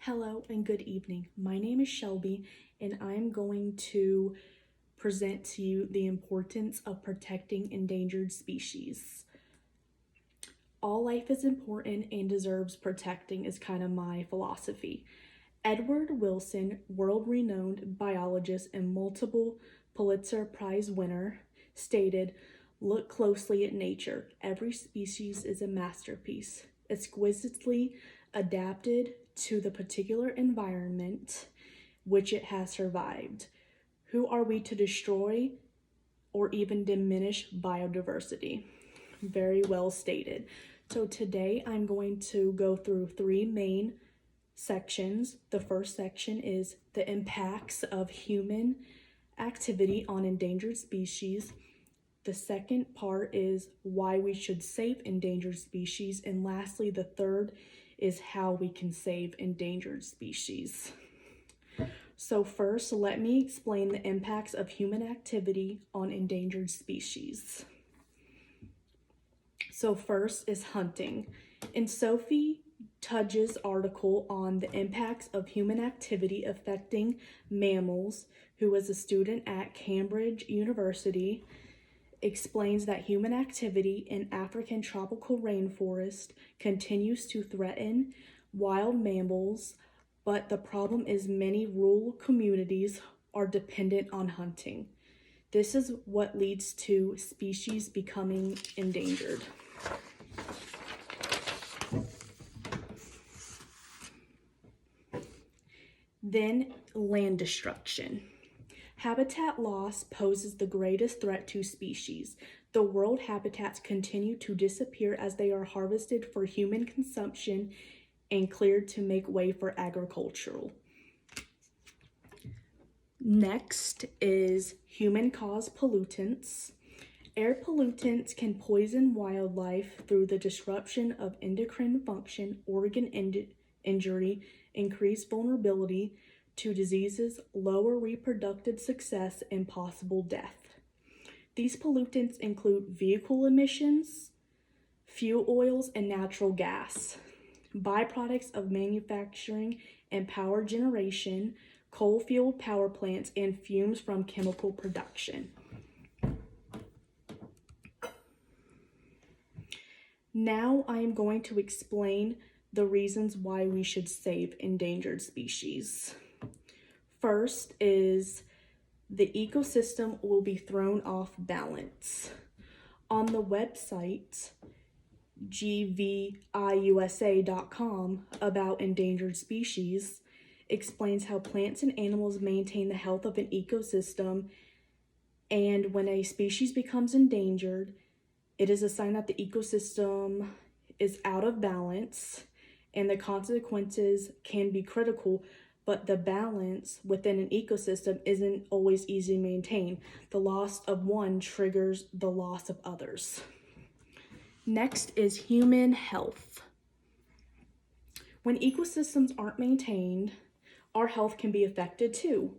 Hello and good evening. My name is Shelby and I'm going to present to you the importance of protecting endangered species. All life is important and deserves protecting is kind of my philosophy. Edward Wilson, world-renowned biologist and multiple Pulitzer Prize winner, stated, "Look closely at nature. Every species is a masterpiece, exquisitely adapted to the particular environment which it has survived. Who are we to destroy or even diminish biodiversity?" Very well stated. So today I'm going to go through three main sections. The first section is the impacts of human activity on endangered species. The second part is why we should save endangered species. And lastly, the third is how we can save endangered species. So first, let me explain the impacts of human activity on endangered species. So first is hunting. In Sophie Tudge's article on the impacts of human activity affecting mammals, who was a student at Cambridge University, explains that human activity in African tropical rainforest continues to threaten wild mammals, but the problem is many rural communities are dependent on hunting. This is what leads to species becoming endangered. Then land destruction. Habitat loss poses the greatest threat to species. The world habitats continue to disappear as they are harvested for human consumption and cleared to make way for agricultural. Next is human-caused pollutants. Air pollutants can poison wildlife through the disruption of endocrine function, organ injury, increased vulnerability to diseases, lower reproductive success, and possible death. These pollutants include vehicle emissions, fuel oils, and natural gas, byproducts of manufacturing and power generation, coal-fueled power plants, and fumes from chemical production. Now I am going to explain the reasons why we should save endangered species. First is the ecosystem will be thrown off balance. On the website gviusa.com about endangered species explains how plants and animals maintain the health of an ecosystem, and when a species becomes endangered, it is a sign that the ecosystem is out of balance, and the consequences can be critical, but the balance within an ecosystem isn't always easy to maintain. The loss of one triggers the loss of others. Next is human health. When ecosystems aren't maintained, our health can be affected too.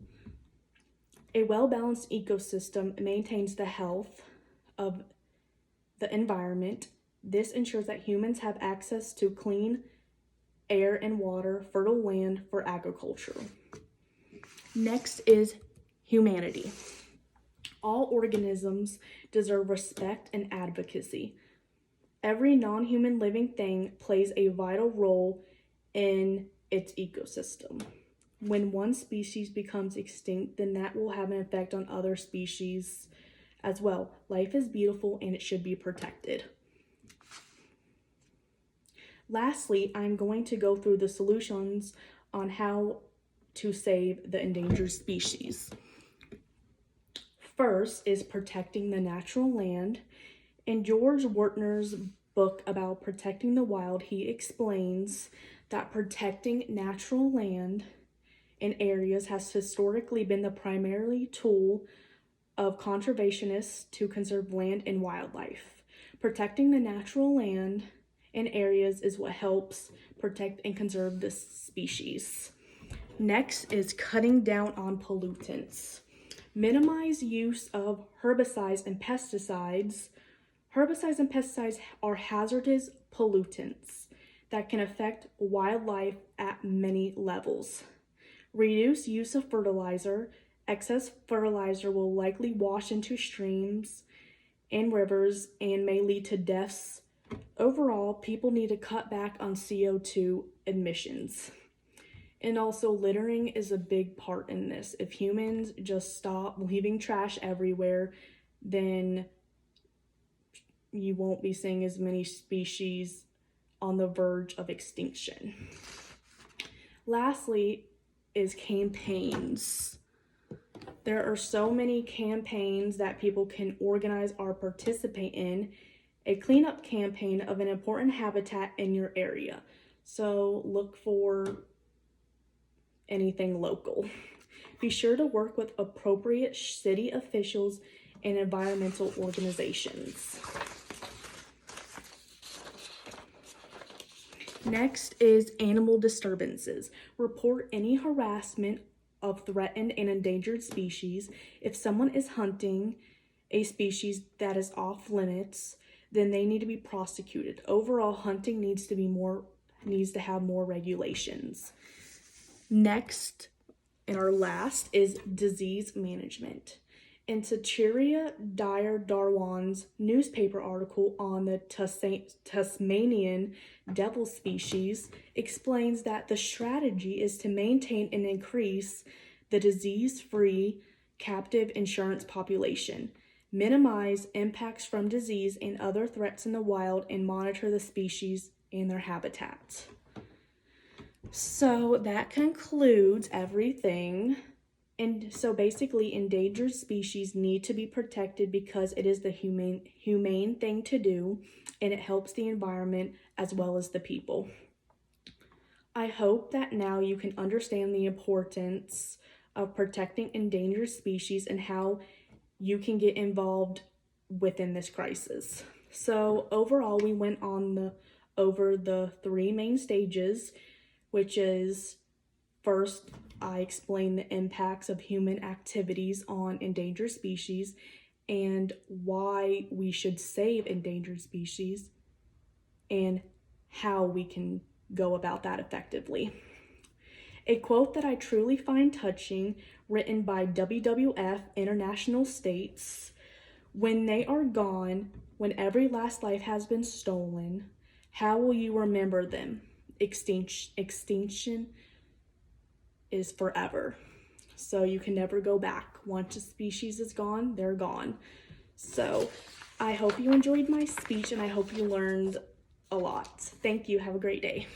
A well-balanced ecosystem maintains the health of the environment. This ensures that humans have access to clean air and water, fertile land for agriculture. Next is humanity. All organisms deserve respect and advocacy. Every non-human living thing plays a vital role in its ecosystem. When one species becomes extinct, then that will have an effect on other species as well. Life is beautiful and it should be protected. Lastly, I'm going to go through the solutions on how to save the endangered species. First is protecting the natural land. In George Wertner's book about protecting the wild, he explains that protecting natural land and areas has historically been the primary tool of conservationists to conserve land and wildlife. Protecting the natural land and areas is what helps protect and conserve the species. Next is cutting down on pollutants. Minimize use of herbicides and pesticides. Herbicides and pesticides are hazardous pollutants. that can affect wildlife at many levels. Reduce use of fertilizer. Excess fertilizer will likely wash into streams and rivers and may lead to deaths. Overall, people need to cut back on CO2 emissions. And also, littering is a big part in this. If humans just stop leaving trash everywhere, then you won't be seeing as many species on the verge of extinction. Lastly is campaigns. There are so many campaigns that people can organize or participate in. A cleanup campaign of an important habitat in your area. So look for anything local. Be sure to work with appropriate city officials and environmental organizations. Next is animal disturbances. Report any harassment of threatened and endangered species. If someone is hunting a species that is off limits, then they need to be prosecuted. Overall, hunting needs to have more regulations. Next, and our last, is disease management. In Sachiria Dyer Darwan's newspaper article on the Tasmanian devil species explains that the strategy is to maintain and increase the disease-free captive insurance population, minimize impacts from disease and other threats in the wild, and monitor the species and their habitat. So that concludes everything. And so basically, endangered species need to be protected because it is the humane thing to do, and it helps the environment as well as the people. I hope that now you can understand the importance of protecting endangered species and how you can get involved within this crisis. So overall, we went over the 3 main stages, which is first, I explained the impacts of human activities on endangered species and why we should save endangered species and how we can go about that effectively. A quote that I truly find touching, written by WWF International, states, "When they are gone, when every last life has been stolen, how will you remember them? Extinction is forever." So you can never go back. Once a species is gone, they're gone. So I hope you enjoyed my speech and I hope you learned a lot. Thank you. Have a great day.